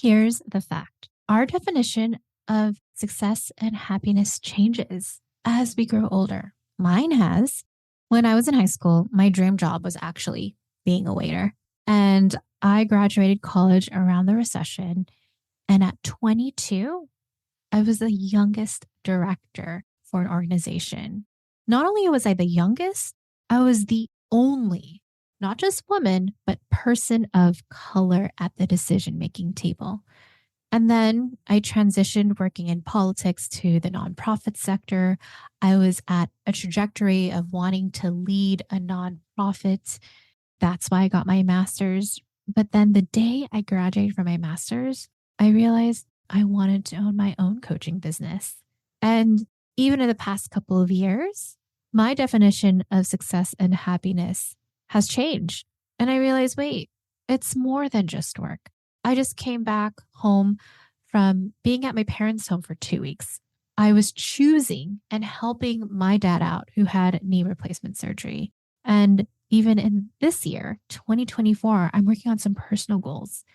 Here's the fact. Our definition of success and happiness changes as we grow older. Mine has. When I was in high school, my dream job was actually being a waiter. And I graduated college around the recession. And at 22, I was the youngest director for an organization. Not only was I the youngest, I was the only, not just woman, but person of color at the decision making table. And then I transitioned working in politics to the nonprofit sector. I was at a trajectory of wanting to lead a nonprofit. That's why I got my master's. But then the day I graduated from my master's, I realized I wanted to own my own coaching business. And even in the past couple of years, my definition of success and happiness has changed. And I realized, wait, it's more than just work. I just came back home from being at my parents' home for 2 weeks. I was choosing and helping my dad out who had knee replacement surgery. And even in this year, 2024, I'm working on some personal goals,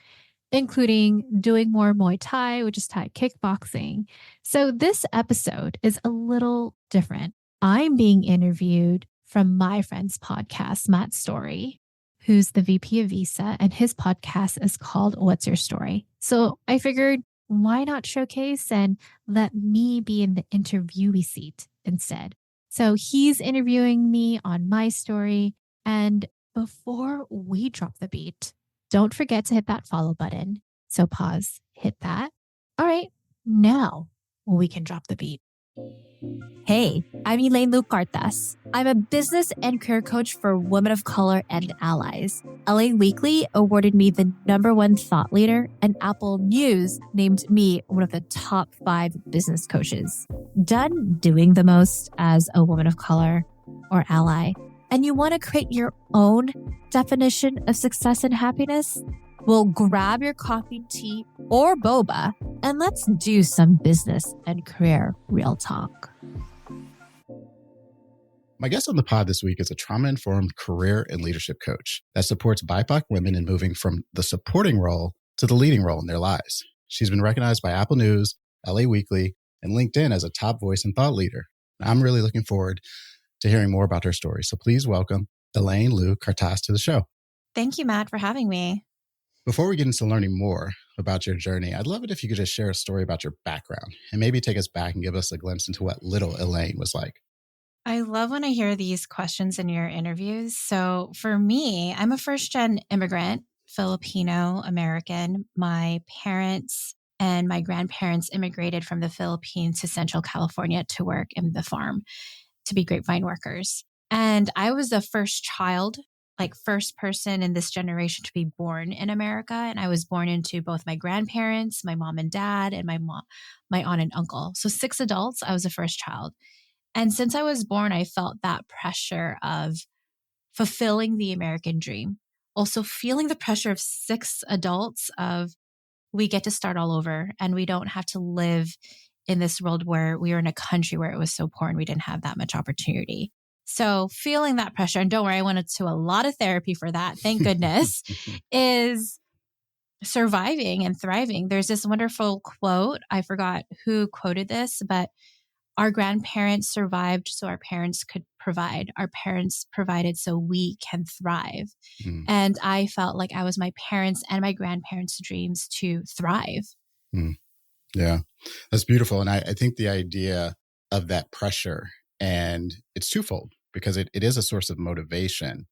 including doing more Muay Thai, which is Thai kickboxing. So this episode is a little different. I'm being interviewed from my friend's podcast, Matt Story, who's the VP of Visa, and his podcast is called What's Your Story? So I figured, why not showcase and let me be in the interviewee seat instead? So he's interviewing me on my story. And before we drop the beat, don't forget to hit that follow button. So pause, hit that. All right, now we can drop the beat. Hey, I'm Elaine Lucartas. I'm a business and career coach for women of color and allies. LA Weekly awarded me the #1 thought leader, and Apple News named me one of the top 5 business coaches. Done doing the most as a woman of color or ally, and you want to create your own definition of success and happiness? Well, grab your coffee, tea, or boba, and let's do some business and career real talk. My guest on the pod this week is a trauma-informed career and leadership coach that supports BIPOC women in moving from the supporting role to the leading role in their lives. She's been recognized by Apple News, LA Weekly, and LinkedIn as a top voice and thought leader. I'm really looking forward to hearing more about her story. So please welcome Elaine Lou Cartas to the show. Thank you, Matt, for having me. Before we get into learning more about your journey, I'd love it if you could just share a story about your background and maybe take us back and give us a glimpse into what little Elaine was like. I love when I hear these questions in your interviews. So for me, I'm a first-gen immigrant, Filipino American. My parents and my grandparents immigrated from the Philippines to Central California to work in the farm, to be grapevine workers. And I was the first child, like first person in this generation to be born in America. And I was born into both my grandparents, my mom and dad, and my aunt and uncle. So 6 adults, I was the first child. And since I was born, I felt that pressure of fulfilling the American dream. Also feeling the pressure of 6 adults of we get to start all over and we don't have to live in this world where we were in a country where it was so poor and we didn't have that much opportunity. So feeling that pressure, and don't worry, I went to a lot of therapy for that, thank goodness, is surviving and thriving. There's this wonderful quote. I forgot who quoted this, but our grandparents survived so our parents could provide. Our parents provided so we can thrive. Mm. And I felt like I was my parents' and my grandparents' dreams to thrive. Mm. Yeah, that's beautiful. And I think the idea of that pressure, and it's twofold because it is a source of motivation,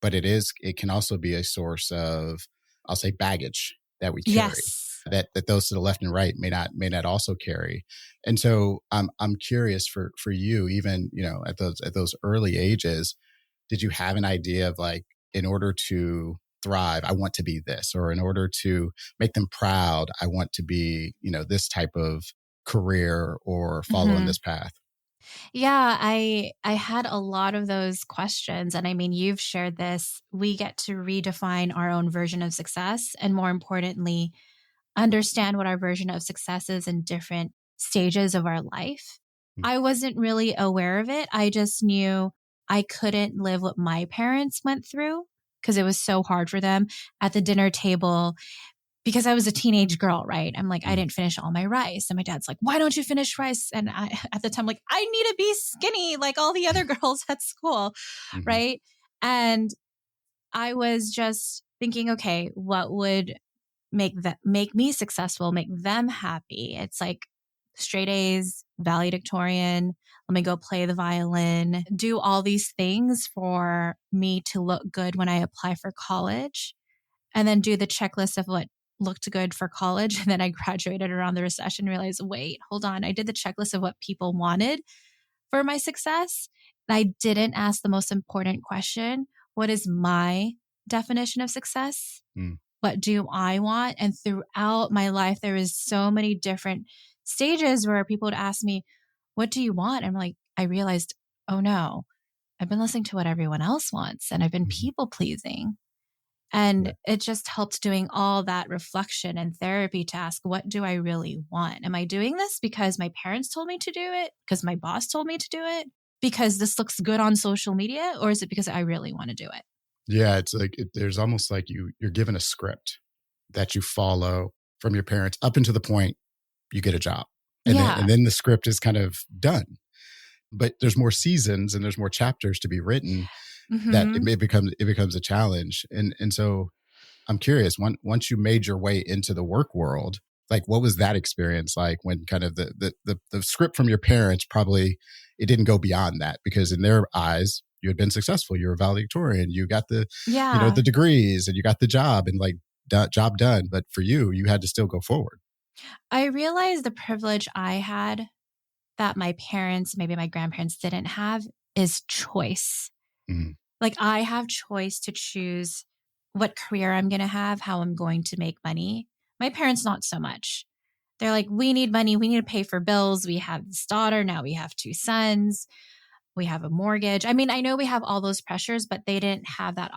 but it can also be a source of, I'll say, baggage that we carry. Yes. That those to the left and right may not also carry. And so I'm curious for you, even, at those early ages, did you have an idea of like, in order to thrive, I want to be this, or in order to make them proud, I want to be, this type of career or follow in this path? Yeah, I had a lot of those questions. And I mean, you've shared this. We get to redefine our own version of success, and more importantly, understand what our version of success is in different stages of our life. I wasn't really aware of it. I just knew I couldn't live what my parents went through because it was so hard for them at the dinner table. because I was a teenage girl, right? I'm like, I Mm, didn't finish all my rice. And my dad's like, why don't you finish rice? And I, at the time, like, I need to be skinny like all the other girls at school, mhm, right? And I was just thinking, okay, what would make me successful, make them happy? It's like straight A's, valedictorian. Let me go play the violin, do all these things for me to look good when I apply for college, and then do the checklist of what looked good for college. And then I graduated around the recession, realized, wait, hold on. I did the checklist of what people wanted for my success. I didn't ask the most important question. What is my definition of success? mm, What do I want? And throughout my life, there was so many different stages where people would ask me, what do you want? I'm like, I realized, oh no, I've been listening to what everyone else wants and I've been mhm. people pleasing. Yeah. And it just helped doing all that reflection and therapy to ask, what do I really want? Am I doing this because my parents told me to do it? Because my boss told me to do it? Because this looks good on social media? Or is it because I really want to do it? Yeah, it's like there's almost like you're given a script that you follow from your parents up until the point you get a job. Yeah. And then the script is kind of done. But there's more seasons and there's more chapters to be written that Hmm. it becomes a challenge. And so I'm curious, once you made your way into the work world, like what was that experience like when kind of the script from your parents probably it didn't go beyond that because in their eyes you had been successful, you were valedictorian, you got the Yeah. the degrees and you got the job and like job done. But for you, you had to still go forward. I realized the privilege I had that my parents, maybe my grandparents didn't have is choice. Mm, Like I have choice to choose what career I'm going to have, how I'm going to make money. My parents, not so much. They're like, we need money. We need to pay for bills. We have this daughter. Now we have two sons. We have a mortgage. I mean, I know we have all those pressures, but they didn't have that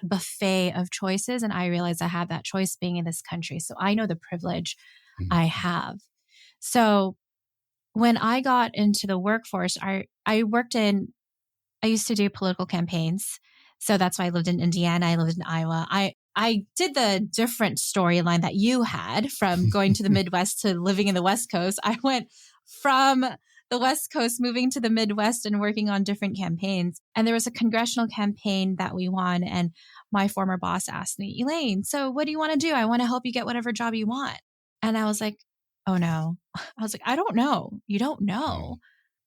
buffet of choices. And I realized I have that choice being in this country. So I know the privilege mm, I have. So when I got into the workforce, I used to do political campaigns. So that's why I lived in Indiana. I lived in Iowa. I did the different storyline that you had from going to the Midwest to living in the West Coast. I went from the West Coast moving to the Midwest and working on different campaigns. And there was a congressional campaign that we won. And my former boss asked me, Elaine, so what do you want to do? I want to help you get whatever job you want. And I was like, oh no. I was like, I don't know. You don't know. mm,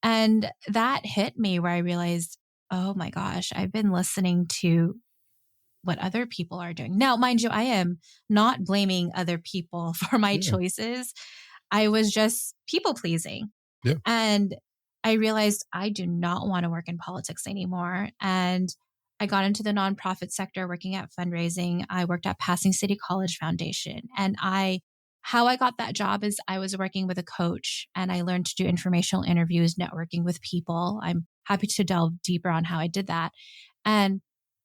And that hit me where I realized, oh my gosh, I've been listening to what other people are doing. Now, mind you, I am not blaming other people for my yeah, choices. I was just people pleasing. yeah, And I realized I do not want to work in politics anymore. And I got into the nonprofit sector working at fundraising. I worked at Passing City College Foundation. And how I got that job is I was working with a coach and I learned to do informational interviews, networking with people. I'm happy to delve deeper on how I did that. And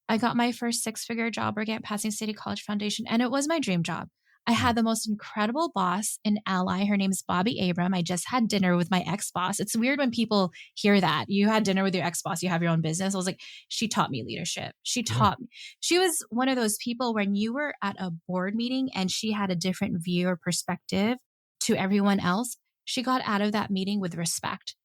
I got my first six-figure job working at Passing City College Foundation, and it was my dream job. I mm, had the most incredible boss, an ally. Her name's Bobby Abram. I just had dinner with my ex boss. It's weird when people hear that. You had dinner with your ex boss, you have your own business. I was like, she taught me leadership. She yeah, taught me. She was one of those people when you were at a board meeting and she had a different view or perspective to everyone else. She got out of that meeting with respect,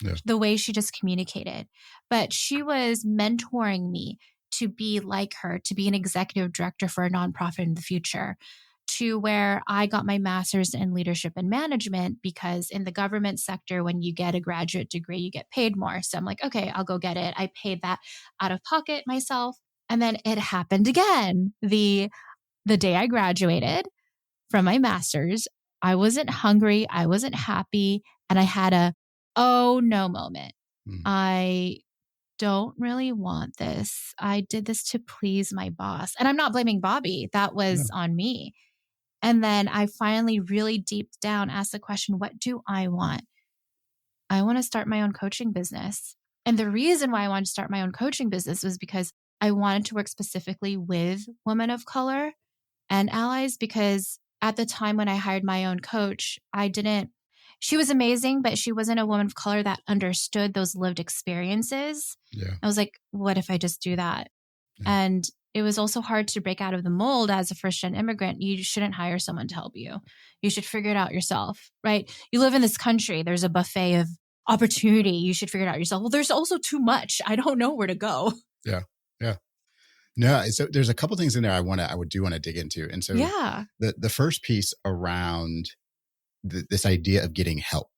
yeah, the way she just communicated. But she was mentoring me to be like her, to be an executive director for a nonprofit in the future, to where I got my master's in leadership and management because in the government sector, when you get a graduate degree, you get paid more. So I'm like, okay, I'll go get it. I paid that out of pocket myself. And then it happened again. The day I graduated from my master's, I wasn't hungry, I wasn't happy, and I had a oh no moment. mm, I don't really want this. I did this to please my boss. And I'm not blaming Bobby. That yeah, was on me. And then I finally really deep down asked the question, what do I want? I want to start my own coaching business. And the reason why I wanted to start my own coaching business was because I wanted to work specifically with women of color and allies because at the time when I hired my own coach, she was amazing, but she wasn't a woman of color that understood those lived experiences. yeah, I was like, what if I just do that? yeah, And it was also hard to break out of the mold as a first gen immigrant. You shouldn't hire someone to help you. You should figure it out yourself, right? You live in this country, there's a buffet of opportunity. You should figure it out yourself. Well, there's also too much. I don't know where to go. Yeah. Yeah. No, so there's a couple things in there I would do want to dig into. And so Yeah. the first piece around this idea of getting help.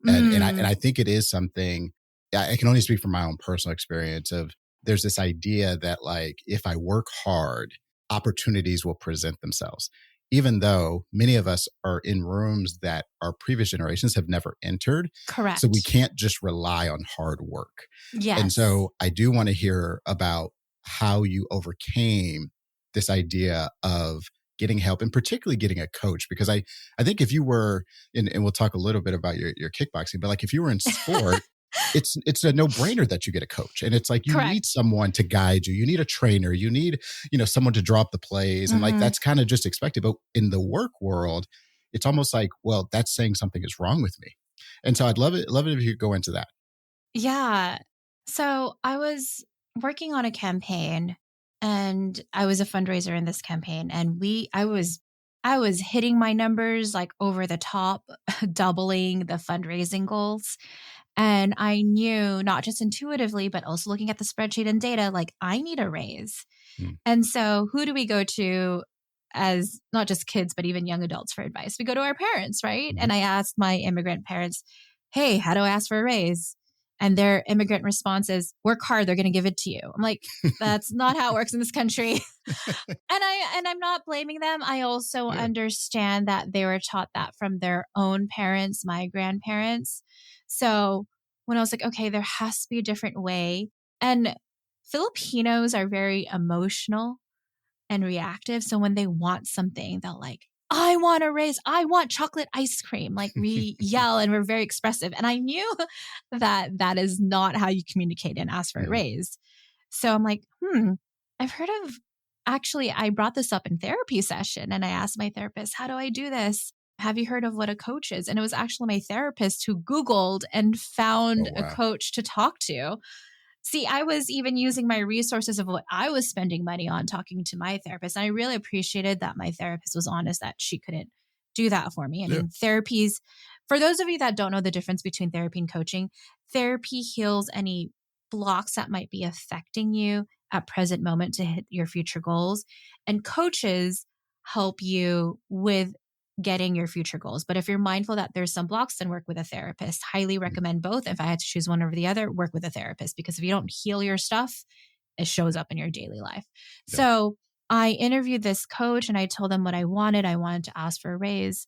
And Mm, I think it is something I can only speak from my own personal experience of there's this idea that like if I work hard, opportunities will present themselves. Even though many of us are in rooms that our previous generations have never entered. So we correct. can't just rely on hard work. And Yes. so I do want to hear about how you overcame this idea of getting help and particularly getting a coach, because I think if you were and we'll talk a little bit about your kickboxing, but like if you were in sport, it's a no-brainer that you get a coach. And it's like you need Correct. someone to guide you. You need a trainer. You need, someone to drop the plays. And like Hmm. that's kind of just expected. But in the work world, it's almost like, well, that's saying something is wrong with me. And so I'd love it if you could go into that. Yeah. So I was working on a campaign and I was a fundraiser in this campaign and I was hitting my numbers like over the top, doubling the fundraising goals. And I knew not just intuitively, but also looking at the spreadsheet and data, like I need a raise. Mm, And so who do we go to as not just kids, but even young adults for advice? We go to our parents, right? mhm. And I asked my immigrant parents, hey, how do I ask for a raise? And their immigrant response is, work hard, they're going to give it to you. I'm like, that's not how it works in this country. And I'm not blaming them. I also Yeah. understand that they were taught that from their own parents, my grandparents. So when I was like, okay, there has to be a different way. And Filipinos are very emotional and reactive. So when they want something, they'll like, I want a raise. I want chocolate ice cream. Like we yell and we're very expressive. And I knew that that is not how you communicate and ask for a Mhm. raise. So I'm like, I've heard of actually, I brought this up in therapy session and I asked my therapist, how do I do this? Have you heard of what a coach is? And it was actually my therapist who Googled and Oh, found a wow. coach to talk to. See, I was even using my resources of what I was spending money on talking to my therapist. And I really appreciated that my therapist was honest that she couldn't do that for me. I Yeah. mean, therapies, for those of you that don't know the difference between therapy and coaching, therapy heals any blocks that might be affecting you at present moment to hit your future goals. And coaches help you with getting your future goals. But if you're mindful that there's some blocks, then work with a therapist. Highly Mm, recommend both. If I had to choose one over the other, work with a therapist because if you don't heal your stuff, it shows up in your daily life. yeah. So I interviewed this coach and I told them what I wanted. I wanted to ask for a raise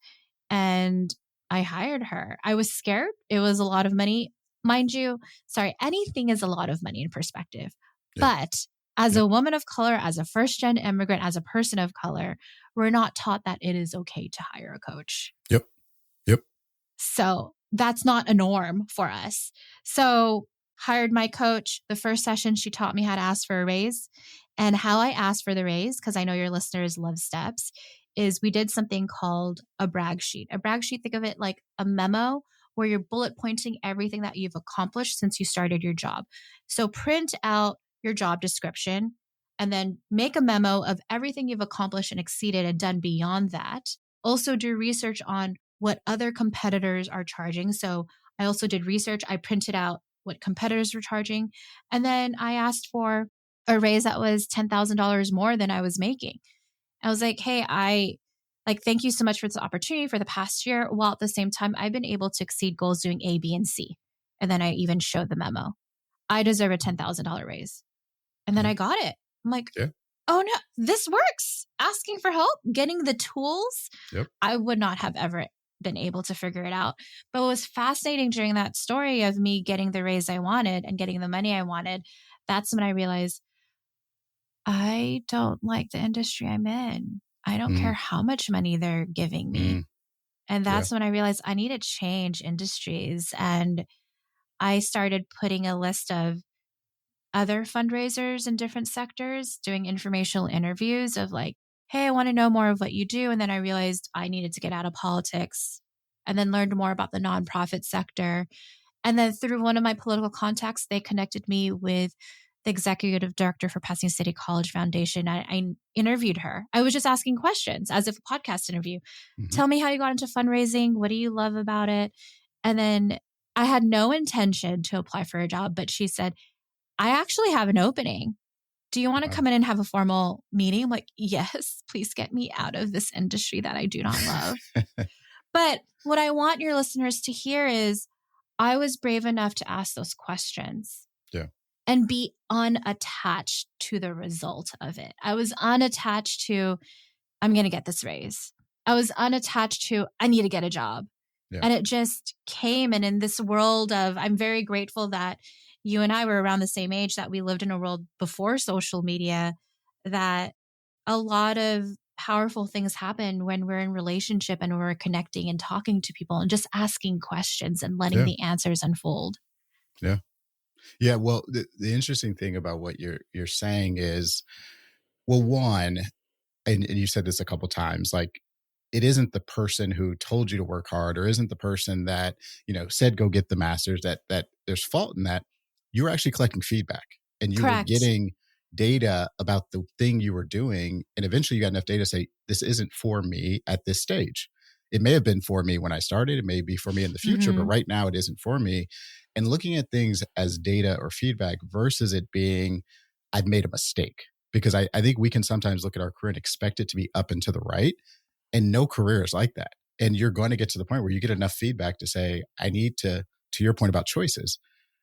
and I hired her. I was scared. It was a lot of money. Mind you, sorry, anything is a lot of money in perspective. Yeah. But as Yep. a woman of color, as a first gen immigrant, as a person of color, we're not taught that it is okay to hire a coach. Yep. Yep. So that's not a norm for us. So hired my coach. The first session, she taught me how to ask for a raise and how I asked for the raise, because I know your listeners love steps, is we did something called a brag sheet. A brag sheet, think of it like a memo where you're bullet pointing everything that you've accomplished since you started your job. So print out your job description and then make a memo of everything you've accomplished and exceeded and done beyond that. Also do research on what other competitors are charging. So I also did research. I printed out what competitors were charging. And then I asked for a raise that was $10,000 more than I was making. I was like, hey, thank you so much for this opportunity for the past year. While at the same time, I've been able to exceed goals doing A, B, and C. And then I even showed the memo. I deserve a $10,000 raise. And then Yeah. I got it. I'm like, Yeah. oh no, this works. Asking for help, getting the tools. Yep. I would not have ever been able to figure it out. But what was fascinating during that story of me getting the raise I wanted and getting the money I wanted, that's when I realized I don't like the industry I'm in. I don't Mm, care how much money they're giving me. mm, And yeah. that's when I realized I need to change industries. And I started putting a list of other fundraisers in different sectors, doing informational interviews of like, hey, I want to know more of what you do. And then I realized I needed to get out of politics and then learned more about the nonprofit sector. And then through one of my political contacts, they connected me with the executive director for Pasadena City College Foundation. I interviewed her. I was just asking questions as if a podcast interview. Hmm. Tell me how you got into fundraising. What do you love about it? And then I had no intention to apply for a job, but she said, I actually have an opening. Do you want to Wow. come in and have a formal meeting? I'm like, yes, please get me out of this industry that I do not love. But what I want your listeners to hear is I was brave enough to ask those questions Yeah. and be unattached to the result of it. I was unattached to, I'm going to get this raise. I was unattached to, I need to get a job. Yeah. And it just came. And in this world of, I'm very grateful that you and I were around the same age, that we lived in a world before social media, that a lot of powerful things happen when we're in relationship and we're connecting and talking to people and just asking questions and letting Yeah. the answers unfold. Yeah. Yeah. Well, the interesting thing about what you're saying is, well, one, and you said this a couple times, like it isn't the person who told you to work hard or isn't the person that, said go get the masters that there's fault in that. You were actually collecting feedback and you were Correct. getting data about the thing you were doing. And eventually you got enough data to say, this isn't for me at this stage. It may have been for me when I started. It may be for me in the future, but Mm-hmm. right now it isn't for me. And looking at things as data or feedback versus it being, I've made a mistake. Because I think we can sometimes look at our career and expect it to be up and to the right. And no career is like that. And you're going to get to the point where you get enough feedback to say, I need to your point about choices,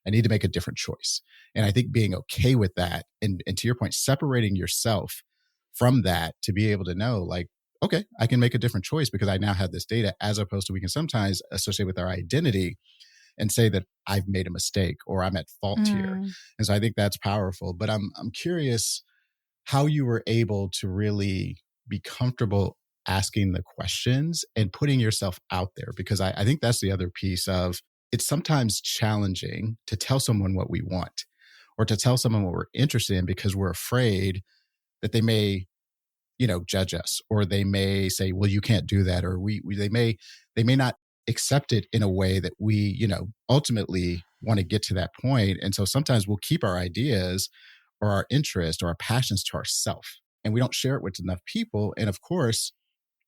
I need to make a different choice. And I think being okay with that and to your point, separating yourself from that to be able to know, like, okay, I can make a different choice because I now have this data, as opposed to we can sometimes associate with our identity and say that I've made a mistake or I'm at fault here. Mm. And so I think that's powerful. But I'm curious how you were able to really be comfortable asking the questions and putting yourself out there, because I think that's the other piece of, it's sometimes challenging to tell someone what we want or to tell someone what we're interested in because we're afraid that they may, judge us, or they may say, well, you can't do that, or they may not accept it in a way that we, ultimately want to get to that point. And so sometimes we'll keep our ideas or our interest or our passions to ourselves, and we don't share it with enough people. And of course,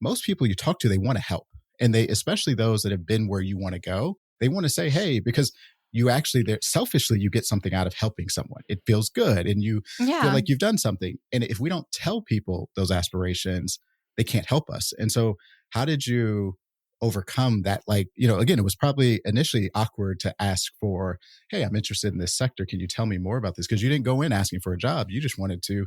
most people you talk to, they want to help. And they, especially those that have been where you want to go, they want to say, hey, because you actually, selfishly, you get something out of helping someone. It feels good and you feel Yeah. like you've done something. And if we don't tell people those aspirations, they can't help us. And so how did you overcome that? Like, again, it was probably initially awkward to ask for, hey, I'm interested in this sector. Can you tell me more about this? Because you didn't go in asking for a job. You just wanted to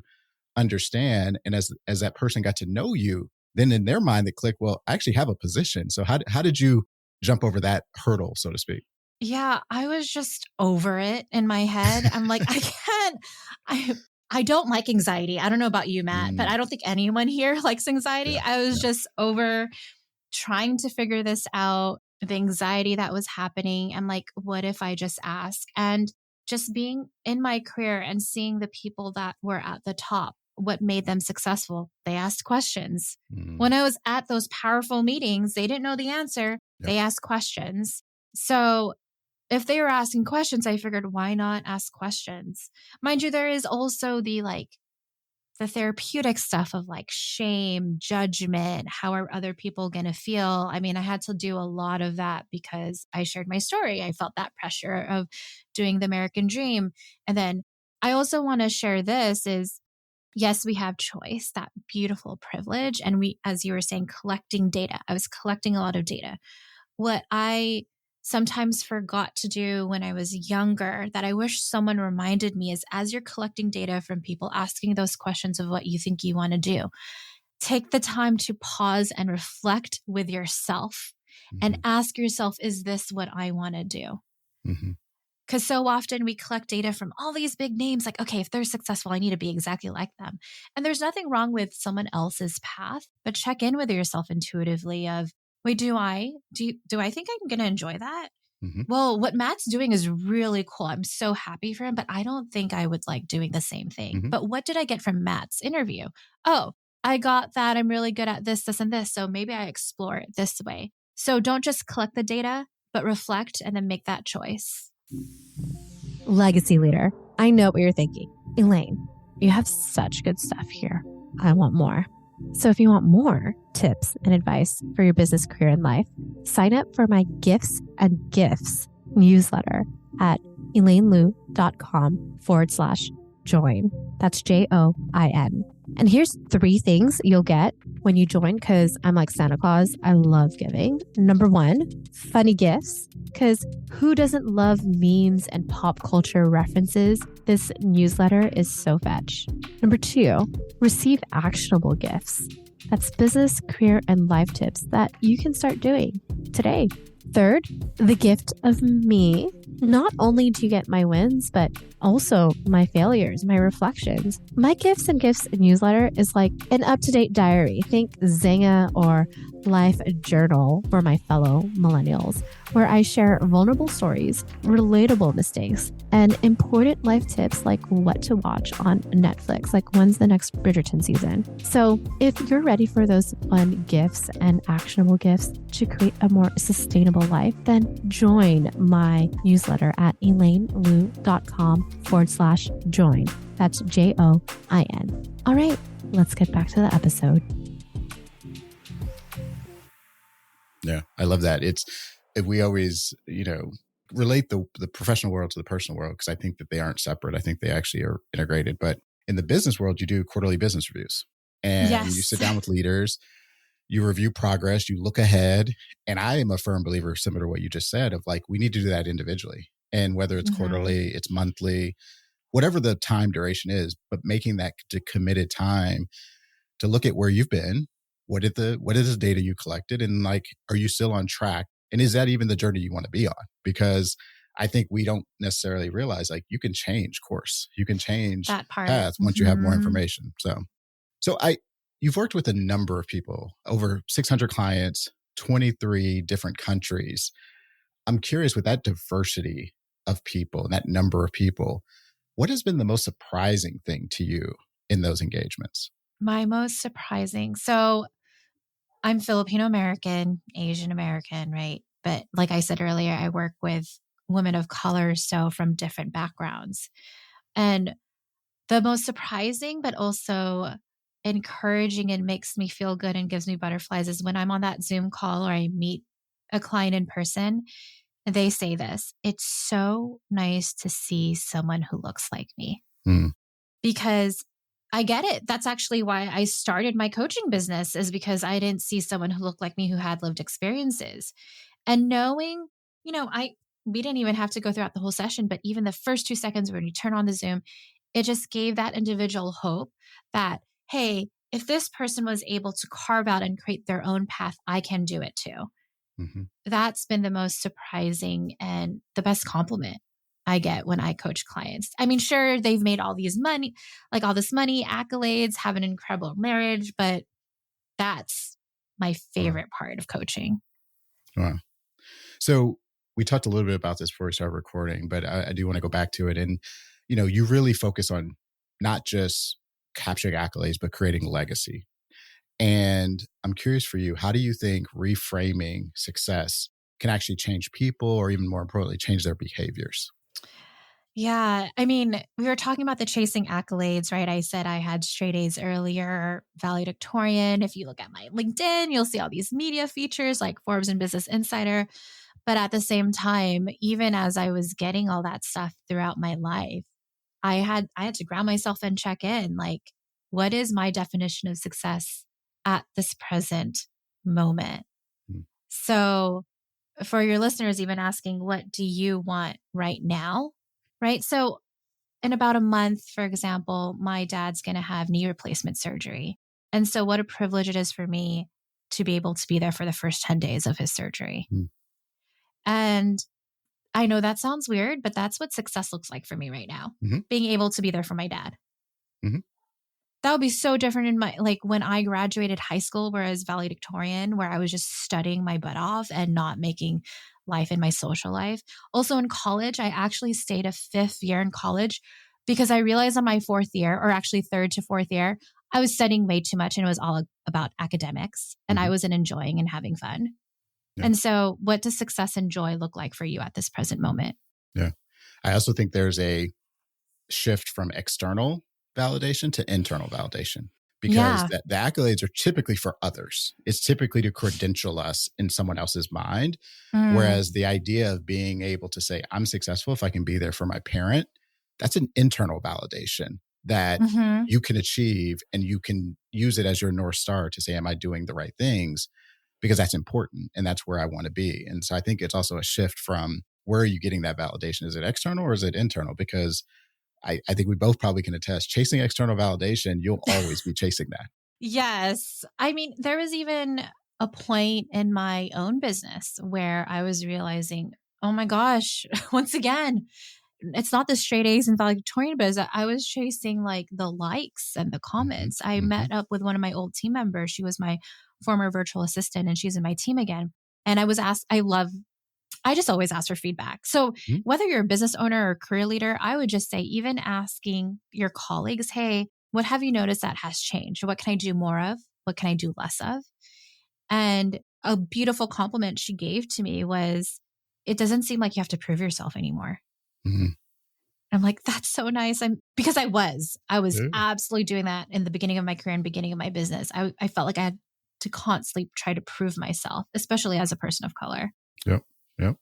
understand. And as that person got to know you, then in their mind, they click, well, I actually have a position. So how did you jump over that hurdle, so to speak? Yeah, I was just over it in my head. I'm like, I can't, I I don't like anxiety. I don't know about you, Matt, but Mm, I don't think anyone here likes anxiety. yeah, I was yeah, just over trying to figure this out, the anxiety that was happening. I'm like, what if I just ask? And just being in my career and seeing the people that were at the top, what made them successful? They asked questions. mm, When I was at those powerful meetings, they didn't know the answer. yep, They asked questions. So if they were asking questions, I figured, why not ask questions? Mind you, there is also the therapeutic stuff of like shame, judgment, how are other people going to feel? I mean, I had to do a lot of that because I shared my story. I felt that pressure of doing the American dream. And then I also want to share this is yes, we have choice, that beautiful privilege. And we, as you were saying, collecting data. I was collecting a lot of data. What I sometimes forgot to do when I was younger that I wish someone reminded me is as you're collecting data from people asking those questions of what you think you want to do, take the time to pause and reflect with yourself and hmm, ask yourself, is this what I want to do? hmm, Because so often we collect data from all these big names, like, okay, if they're successful, I need to be exactly like them. And there's nothing wrong with someone else's path, but check in with yourself intuitively of, wait, do I think I'm going to enjoy that? hmm, Well, what Matt's doing is really cool. I'm so happy for him, but I don't think I would like doing the same thing. hmm. But what did I get from Matt's interview? Oh, I got that I'm really good at this, this, and this. So maybe I explore it this way. So don't just collect the data, but reflect and then make that choice. Legacy leader. I know what you're thinking. Elaine, you have such good stuff here. I want more. So if you want more tips and advice for your business, career, and life, sign up for my Gifts and Gifts newsletter at elainelu.com/join. That's JOIN. And here's 3 things you'll get when you join, because I'm like Santa Claus. I love giving. Number 1, funny gifts, because who doesn't love memes and pop culture references? This newsletter is so fetch. Number 2, receive actionable gifts. That's business, career, and life tips that you can start doing today. Third, the gift of me. Not only do you get my wins, but also my failures, my reflections. My Gifts and Gifts newsletter is like an up-to-date diary. Think Zynga or Life Journal for my fellow millennials, where I share vulnerable stories, relatable mistakes, and important life tips like what to watch on Netflix, like when's the next Bridgerton season. So if you're ready for those fun gifts and actionable gifts to create a more sustainable life, then join my newsletter at elainelu.com/join. That's JOIN. All right, let's get back to the episode. Yeah, I love that. We always, relate the professional world to the personal world, because I think that they aren't separate. I think they actually are integrated. But in the business world, you do quarterly business reviews, and you sit down with leaders, you review progress, you look ahead. And I am a firm believer, similar to what you just said, of like, we need to do that individually. And whether it's quarterly, it's monthly, whatever the time duration is, but making that committed time to look at where you've been. What is the data you collected? And like, are you still on track? And is that even the journey you want to be on? Because I think we don't necessarily realize, like, you can change course, you can change that part paths once you have more information. You've worked with a number of people, over 600 clients, 23 different countries. I'm curious, with that diversity of people and that number of people, what has been the most surprising thing to you in those engagements? My most surprising. So I'm Filipino American, Asian American, right? But like I said earlier, I work with women of color, so from different backgrounds. And the most surprising, but also encouraging and makes me feel good and gives me butterflies is when I'm on that Zoom call or I meet a client in person, they say this: it's so nice to see someone who looks like me. Because I get it. That's actually why I started my coaching business, is because I didn't see someone who looked like me who had lived experiences. And knowing, we didn't even have to go throughout the whole session, but even the first 2 seconds when you turn on the Zoom, it just gave that individual hope that, hey, if this person was able to carve out and create their own path, I can do it too. That's been the most surprising and the best compliment I get when I coach clients. I mean, sure, they've made all this money, accolades, have an incredible marriage, but that's my favorite part of coaching. Wow. So we talked a little bit about this before we started recording, but I do want to go back to it. And, you really focus on not just capturing accolades, but creating legacy. And I'm curious for you, how do you think reframing success can actually change people, or even more importantly, change their behaviors? Yeah. I mean, we were talking about the chasing accolades, right? I said I had straight A's earlier, valedictorian. If you look at my LinkedIn, you'll see all these media features like Forbes and Business Insider. But at the same time, even as I was getting all that stuff throughout my life, I had to ground myself and check in, like, what is my definition of success at this present moment? So for your listeners, even asking, what do you want right now? Right. So in about a month, for example, my dad's going to have knee replacement surgery. And so what a privilege it is for me to be able to be there for the first 10 days of his surgery. And I know that sounds weird, but that's what success looks like for me right now. Being able to be there for my dad. That would be so different in when I graduated high school, where I was valedictorian, where I was just studying my butt off and not making life in my social life. Also in college, I actually stayed a 5th year in college because I realized on my 4th year, or actually 3rd to 4th year, I was studying way too much and it was all about academics and I wasn't enjoying and having fun. Yeah. And so what does success and joy look like for you at this present moment? Yeah. I also think there's shift from external validation to internal validation, because Yeah. the accolades are typically for others. It's typically to credential us in someone else's mind. Mm. Whereas the idea of being able to say, I'm successful if I can be there for my parent, that's an internal validation that Hmm. you can achieve, and you can use it as your North Star to say, am I doing the right things? Because that's important and that's where I want to be. And so I think it's also a shift from, where are you getting that validation? Is it external or is it internal? Because I think we both probably can attest, chasing external validation, you'll always be chasing that. Yes. I mean, there was even a point in my own business where I was realizing, oh my gosh, once again, it's not the straight A's and valedictorian, but I was chasing like the likes and the Hmm. comments. I Hmm. met up with one of my old team members. She was my former virtual assistant and she's in my team again. And I was asked, I just always ask for feedback. So whether you're a business owner or career leader, I would just say, even asking your colleagues, hey, what have you noticed that has changed? What can I do more of? What can I do less of? And a beautiful compliment she gave to me was, it doesn't seem like you have to prove yourself anymore. Hmm. I'm like, that's so nice. Because I was Yeah. absolutely doing that in the beginning of my career and beginning of my business. I felt like I had to constantly try to prove myself, especially as a person of color. Yep. Yep.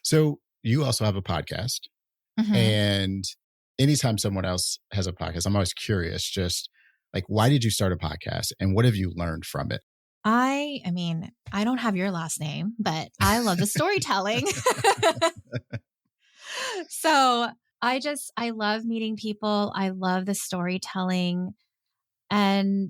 So you also have a podcast. Hmm. And anytime someone else has a podcast, I'm always curious, just like, why did you start a podcast and what have you learned from it? I mean, I don't have your last name, but I love the storytelling. So I love meeting people. I love the storytelling. And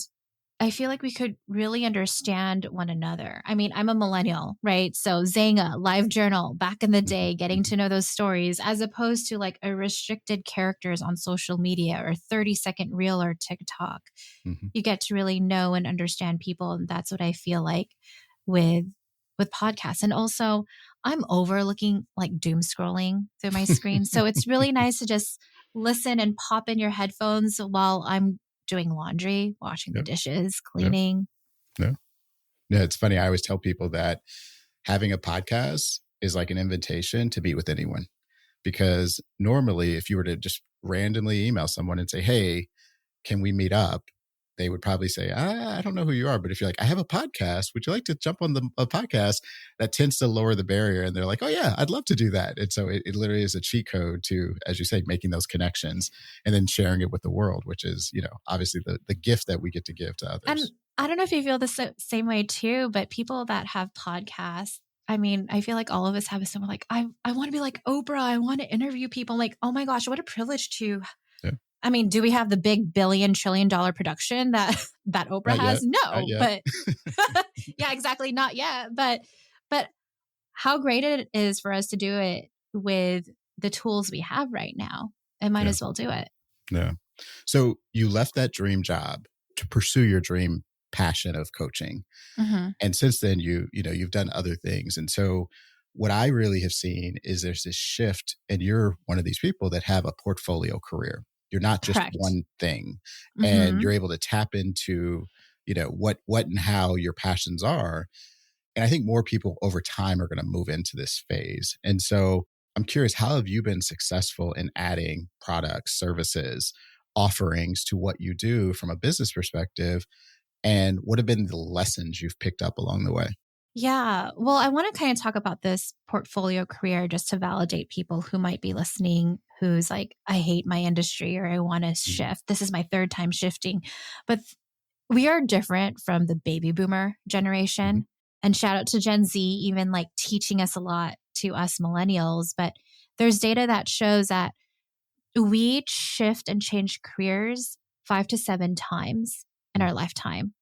I feel like we could really understand one another. I mean, I'm a millennial, right? So Zanga, Live Journal, back in the Mhm, day, getting mhm, to know those stories, as opposed to like a restricted characters on social media or 30-second reel or TikTok. mhm. You get to really know and understand people. And that's what I feel like with with podcasts. And also, I'm overlooking like doom scrolling through my screen. So it's really nice to just listen and pop in your headphones while I'm doing laundry, washing the Yep, dishes, yep, cleaning. yeah. Yeah, it's funny. I always tell people that having a podcast is like an invitation to meet with anyone. Because normally, if you were to just randomly email someone and say, hey, can we meet up? They would probably say, I don't know who you are. But if you're like, I have a podcast, would you like to jump on a podcast? That tends to lower the barrier. And they're like, oh, yeah, I'd love to do that. And so it literally is a cheat code to, as you say, making those connections and then sharing it with the world, which is, obviously the gift that we get to give to And others. I don't know if you feel the same way too, but people that have podcasts, I mean, I feel like all of us have someone like, I want to be like Oprah. I want to interview people. I'm like, oh my gosh, what a privilege to. Yeah. I mean, do we have the big billion trillion dollar production that that Oprah Not yet. has? Not No, yet. but yeah, exactly, not yet. But how great it is for us to do it with the tools we have right now. I might Yeah. as well do it. Yeah. So you left that dream job to pursue your dream passion of coaching. Hmm. And since then, you've done other things. And so what I really have seen is there's this shift, and you're one of these people that have a portfolio career. You're not just Correct. one thing, and Hmm. you're able to tap into, what and how your passions are. And I think more people over time are going to move into this phase. And so I'm curious, how have you been successful in adding products, services, offerings to what you do from a business perspective? And what have been the lessons you've picked up along the way? Yeah. Well, I want to kind of talk about this portfolio career just to validate people who might be listening who's like, I hate my industry or I want to Mhm, shift. This is my third time shifting. But we are different from the baby boomer mhm, generation. And shout out to Gen Z, even like teaching us a lot to us millennials. But there's data that shows that we shift and change careers 5 to 7 times in mhm, our lifetime.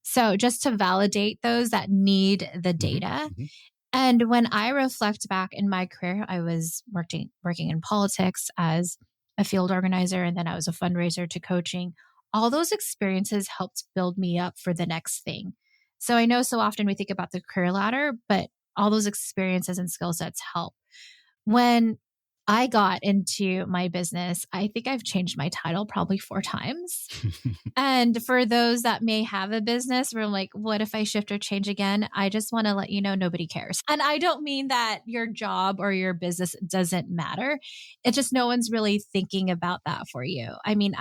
So just to validate those that need the mhm, data. mhm, And when I reflect back in my career, I was working in politics as a field organizer, and then I was a fundraiser to coaching. All those experiences helped build me up for the next thing. So I know so often we think about the career ladder, but all those experiences and skill sets help. When I got into my business, I think I've changed my title probably 4 times. And for those that may have a business where I'm like, what if I shift or change again? I just want to let you know nobody cares. And I don't mean that your job or your business doesn't matter. It's just no one's really thinking about that for you. I mean,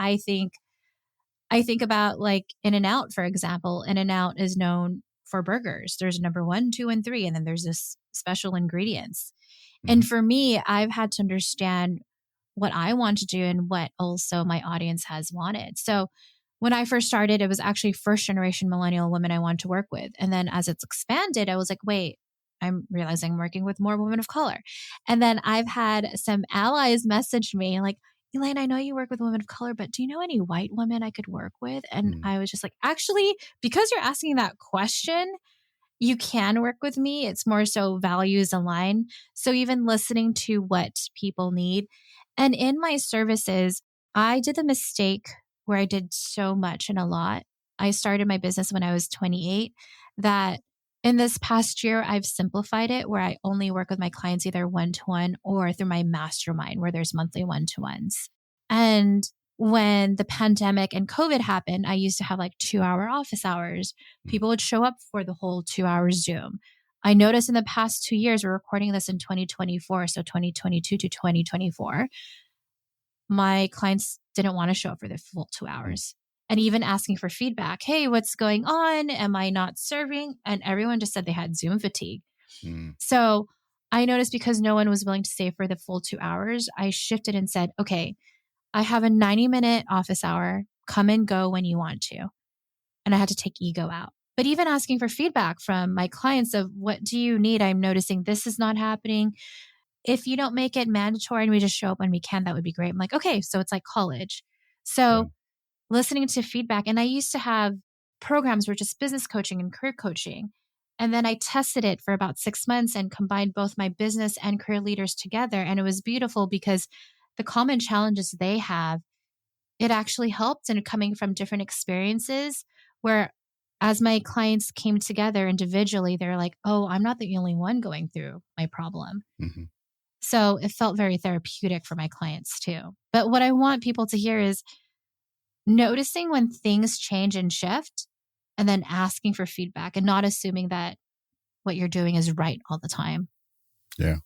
I think about like In n Out, for example. In n Out is known for burgers. There's number one, two, and three, and then there's this special ingredients. And Mhm, for me, I've had to understand what I want to do and what also my audience has wanted. So when I first started, it was actually first generation millennial women I wanted to work with. And then as it's expanded, I was like, wait, I'm realizing I'm working with more women of color. And then I've had some allies message me like, Elaine, I know you work with women of color, but do you know any white women I could work with? And mhm, I was just like, actually, because you're asking that question, you can work with me. It's more so values align. So even listening to what people need. And in my services, I did the mistake where I did so much and a lot. I started my business when I was 28 that in this past year, I've simplified it where I only work with my clients either one to one or through my mastermind where there's monthly one to ones. And when the pandemic and COVID happened, I used to have like 2 hour office hours. mhm, People would show up for the whole 2 hours Zoom. I noticed in the past 2 years, we're recording this in 2024, so 2022 to 2024, my clients didn't want to show up for the full two mhm, hours. And even asking for feedback, hey, what's going on? Am I not serving? And everyone just said they had Zoom fatigue. mhm, So I noticed because no one was willing to stay for the full 2 hours, I shifted and said, okay, I have a 90-minute office hour. Come and go when you want to. And I had to take ego out. But even asking for feedback from my clients of what do you need? I'm noticing this is not happening. If you don't make it mandatory and we just show up when we can, that would be great. I'm like, okay, so it's like college. yeah, So listening to feedback, and I used to have programs where just business coaching and career coaching. And then I tested it for about 6 months and combined both my business and career leaders together. And it was beautiful because the common challenges they have it actually helped and coming from different experiences where as my clients came together individually, they're like, oh, I'm not the only one going through my problem. mhm. So it felt very therapeutic for my clients too. But what I want people to hear is noticing when things change and shift and then asking for feedback and not assuming that what you're doing is right all the time. Yeah,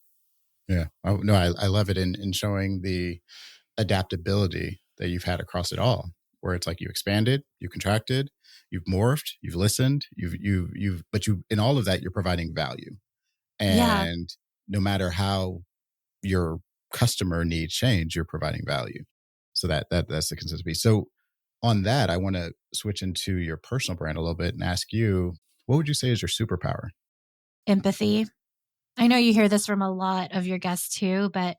yeah. Oh, no, I love it in showing the adaptability that you've had across it all, where it's like you expanded, you contracted, you've morphed, you've listened, but you in all of that, you're providing value. Yeah, And no matter how your customer needs change, you're providing value. So that's the consistency. So on that, I want to switch into your personal brand a little bit and ask you, what would you say is your superpower? empathy. I know you hear this from a lot of your guests too, but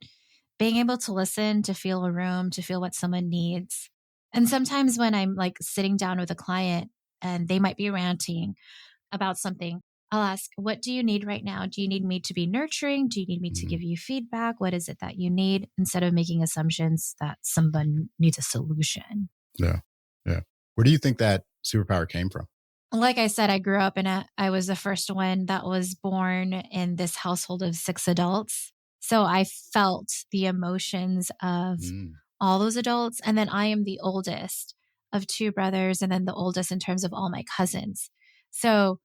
being able to listen, to feel a room, to feel what someone needs. And sometimes when I'm like sitting down with a client and they might be ranting about something, I'll ask, what do you need right now? Do you need me to be nurturing? Do you need me to Mhm. give you feedback? What is it that you need? Instead of making assumptions that someone needs a solution. Yeah, yeah. Where do you think that superpower came from? Like I said, I was the first one that was born in this household of 6 adults. So I felt the emotions of Mm, all those adults. And then I am the oldest of two brothers, and then the oldest in terms of all my cousins. So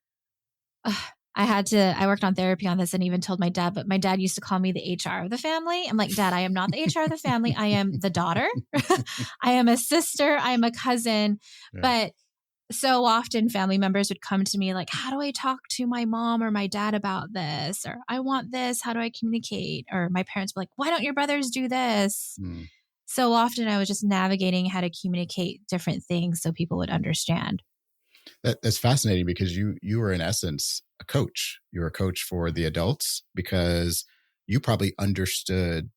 I worked on therapy on this and even told my dad, but my dad used to call me the HR of the family. I'm like, Dad, I am not the HR of the family. I am the daughter. I am a sister. I am a cousin. yeah. But so often family members would come to me like, how do I talk to my mom or my dad about this? Or I want this. How do I communicate? Or my parents were like, why don't your brothers do this? Mm. So often I was just navigating how to communicate different things so people would understand. That's fascinating because you were in essence a coach. You were a coach for the adults because you probably understood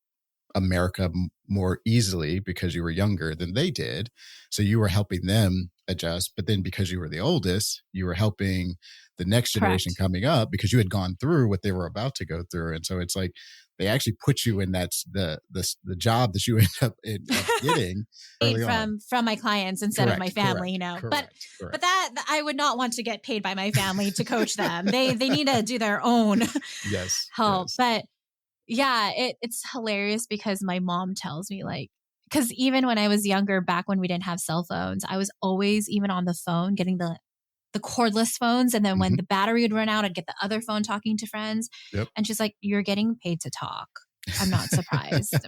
America more easily because you were younger than they did. So you were helping them adjust. But then because you were the oldest, you were helping the next generation Correct. coming up because you had gone through what they were about to go through. And so it's like they actually put you in that's the job that you end up getting Paid early on. from my clients instead of my Correct, family, correct, you know. But correct, but correct. that I would not want to get paid by my family to coach them. They need to do their own Yes, help. yes. But Yeah, it's hilarious because my mom tells me like, because even when I was younger, back when we didn't have cell phones, I was always even on the phone getting the cordless phones. And then when Hmm. the battery would run out, I'd get the other phone talking to friends. Yep. And she's like, "You're getting paid to talk." I'm not surprised.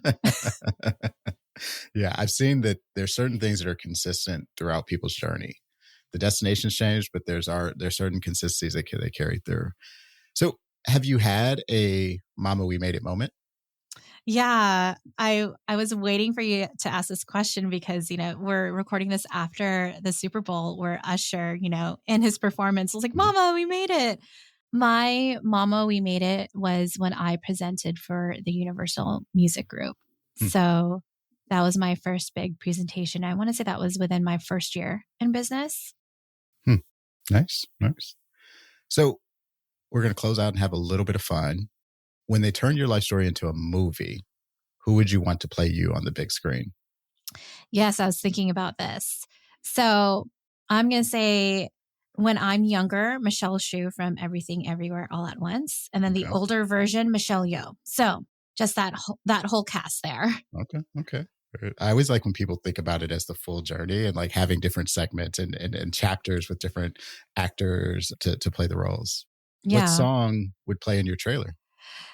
Yeah, I've seen that there's certain things that are consistent throughout people's journey. The destinations change, but there's certain consistencies that they carry through. So, have you had a "Mama, we made it" moment? Yeah, I was waiting for you to ask this question because, we're recording this after the Super Bowl where Usher, in his performance was like, Mhm. "Mama, we made it." My Mama, we made it was when I presented for the Universal Music Group. Hmm, So that was my first big presentation. I want to say that was within my first year in business. hmm. Nice, nice. So, we're going to close out and have a little bit of fun. When they turn your life story into a movie, who would you want to play you on the big screen? Yes, I was thinking about this. So I'm going to say when I'm younger, Michelle Shu from Everything Everywhere All at Once. And then the Okay. older version, Michelle Yeoh. So just that whole cast there. Okay. Okay. I always like when people think about it as the full journey and like having different segments and chapters with different actors to play the roles. What Yeah. song would play in your trailer?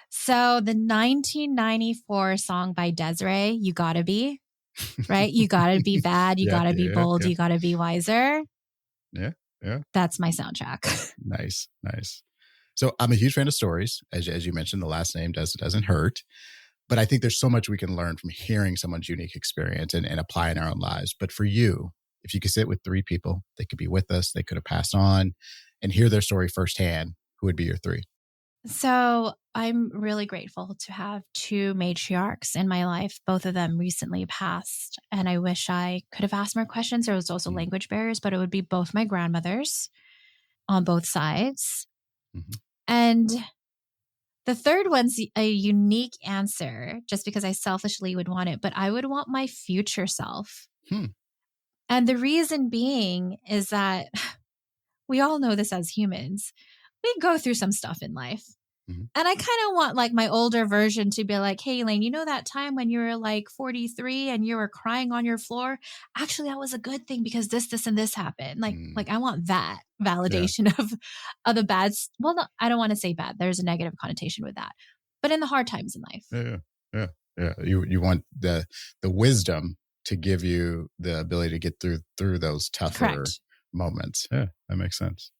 So the 1994 song by Desiree, You Gotta Be, right? You gotta be bad. You Yeah, gotta be yeah, bold. yeah, You gotta be wiser. yeah, yeah. That's my soundtrack. Nice, nice. So I'm a huge fan of stories. As you mentioned, the last name doesn't hurt. But I think there's so much we can learn from hearing someone's unique experience and apply in our own lives. But for you, if you could sit with three people, they could be with us, they could have passed on, and hear their story firsthand, who would be your three? So I'm really grateful to have two matriarchs in my life. Both of them recently passed. And I wish I could have asked more questions. There was also Mm-hmm. language barriers, but it would be both my grandmothers on both sides. Mm-hmm. And the third one's a unique answer just because I selfishly would want it, but I would want my future self. Hmm. And the reason being is that we all know this as humans. We go through some stuff in life. Mm-hmm. And I kind of want like my older version to be like, "Hey, Elaine, you know that time when you were like 43 and you were crying on your floor? Actually, that was a good thing because this, and this happened." Mm. Like I want that Yeah. validation of the bad. Well, no, I don't want to say bad. There's a negative connotation with that, but in the hard times in life. Yeah. Yeah. Yeah. Yeah. You want the wisdom to give you the ability to get through those tougher Correct. moments. Yeah, that makes sense.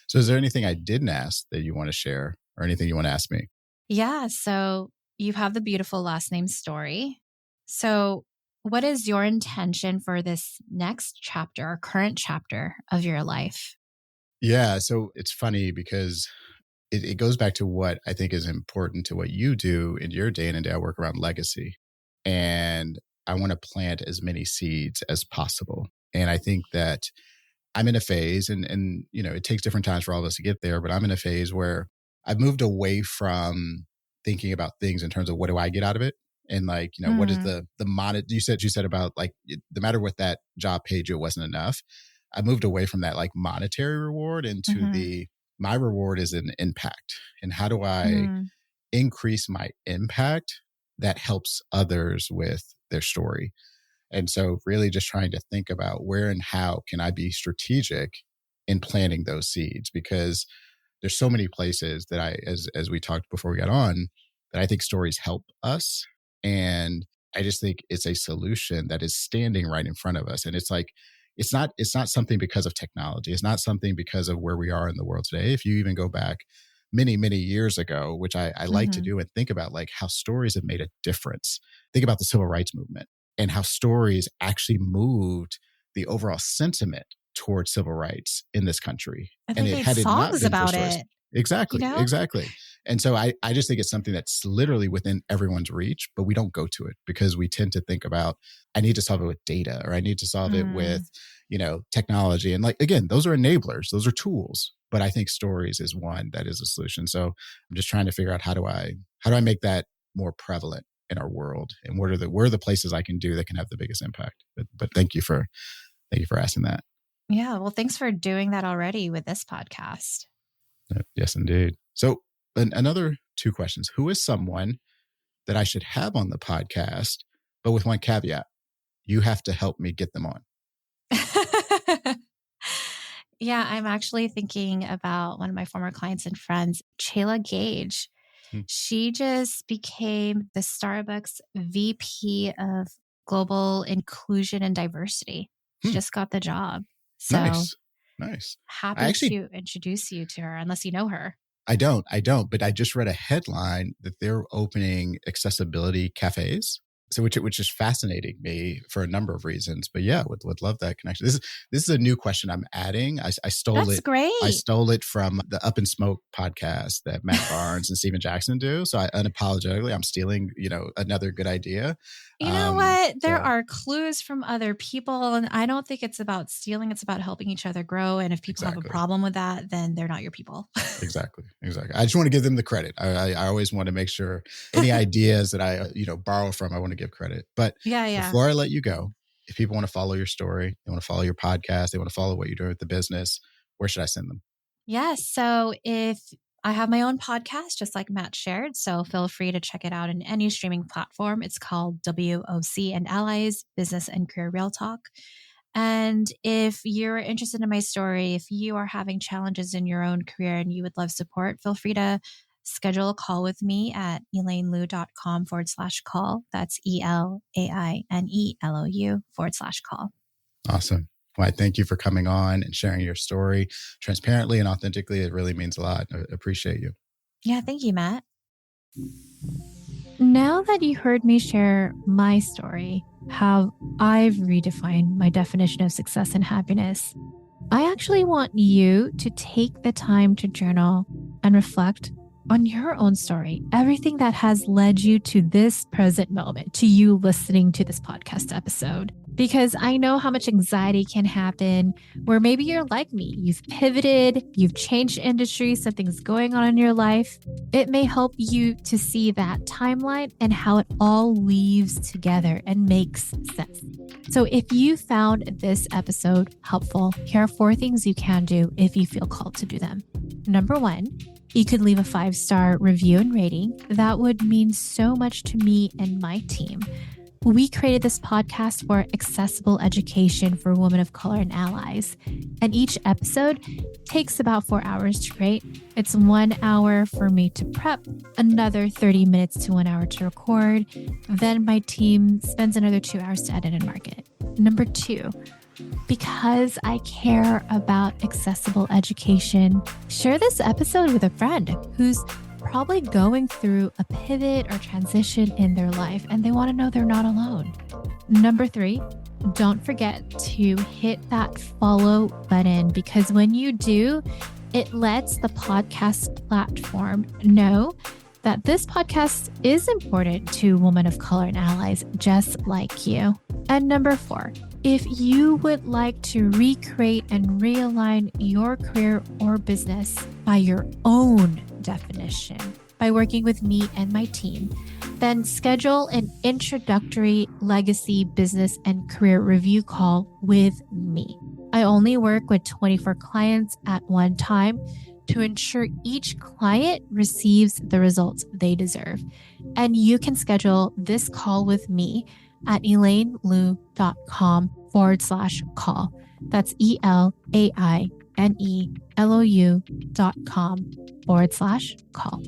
So is there anything I didn't ask that you want to share or anything you want to ask me? Yeah. So you have the beautiful last name story. So, what is your intention for this next chapter or current chapter of your life? Yeah. So it's funny because it goes back to what I think is important to what you do in your day in and day out work around legacy. And I want to plant as many seeds as possible. And I think that I'm in a phase and it takes different times for all of us to get there, but I'm in a phase where I've moved away from thinking about things in terms of what do I get out of it? And like, what is Mm, the you said about like no matter what that job paid you, it wasn't enough. I moved away from that like monetary reward into mhm, the my reward is an impact. And how do I mm. increase my impact that helps others with their story? And so really just trying to think about where and how can I be strategic in planting those seeds because there's so many places that as we talked before we got on that I think stories help us and I just think it's a solution that is standing right in front of us and it's like it's not something because of technology. It's not something because of where we are in the world today. If you even go back many years ago, which I like to Mhm, do and think about like how stories have made a difference. Think about the civil rights movement and how stories actually moved the overall sentiment towards civil rights in this country. I And think they it made had it not songs been for about stories. it, you Exactly, know? exactly. And so I just think it's something that's literally within everyone's reach, but we don't go to it because we tend to think about, I need to solve it with data or I need to solve it with, Mm, technology. And like, again, those are enablers, those are tools. But I think stories is one that is a solution. So I'm just trying to figure out how do I make that more prevalent in our world and where are the places I can do that can have the biggest impact. But thank you for asking that. yeah, well, thanks for doing that already with this podcast. Yes, indeed. So another two questions. Who is someone that I should have on the podcast, but with one caveat: you have to help me get them on. Yeah, I'm actually thinking about one of my former clients and friends, Chayla Gage. Hmm. She just became the Starbucks VP of Global Inclusion and Diversity. She Hmm. just got the job. So Nice. Nice. I happy actually to introduce you to her, unless you know her. I don't, but I just read a headline that they're opening accessibility cafes. So which is fascinating me for a number of reasons. But yeah, would love that connection. This is a new question I'm adding. I stole That's it. I great. stole it from the Up and Smoke podcast that Matt Barnes and Steven Jackson do. So I unapologetically, I'm stealing, another good idea. You know what? There So are clues from other people, and I don't think it's about stealing. It's about helping each other grow. And if people have a exactly. problem with that, then they're not your people. Exactly. I just want to give them the credit. I always want to make sure any ideas that I borrow from, I want to give credit. But Yeah, yeah. before I let you go, if people want to follow your story, they want to follow your podcast, they want to follow what you're doing with the business, where should I send them? Yes. So if I have my own podcast, just like Matt shared, so feel free to check it out in any streaming platform. It's called WOC and Allies Business and Career Real Talk. And if you're interested in my story, if you are having challenges in your own career and you would love support, feel free to schedule a call with me at elainelou.com/call. That's ELAINELOU/call. Awesome. Well, I thank you for coming on and sharing your story transparently and authentically. It really means a lot. I appreciate you. Yeah, thank you, Matt. Now that you heard me share my story, how I've redefined my definition of success and happiness, I actually want you to take the time to journal and reflect on your own story, everything that has led you to this present moment, to you listening to this podcast episode. Because I know how much anxiety can happen where maybe you're like me. You've pivoted, you've changed industries, something's going on in your life. It may help you to see that timeline and how it all weaves together and makes sense. So if you found this episode helpful, here are 4 things you can do if you feel called to do them. Number 1, you could leave a 5-star review and rating. That would mean so much to me and my team. We created this podcast for accessible education for women of color and allies. And each episode takes about 4 hours to create. It's 1 hour for me to prep, another 30 minutes to 1 hour to record. Then my team spends another 2 hours to edit and market. Number 2, because I care about accessible education, share this episode with a friend who's probably going through a pivot or transition in their life and they want to know they're not alone. Number 3, don't forget to hit that follow button, because when you do, it lets the podcast platform know that this podcast is important to women of color and allies just like you. And number 4, if you would like to recreate and realign your career or business by your own definition, by working with me and my team, then schedule an introductory legacy business and career review call with me. I only work with 24 clients at one time to ensure each client receives the results they deserve. And you can schedule this call with me at elainelou.com/call. That's ELAINELOU.com/call.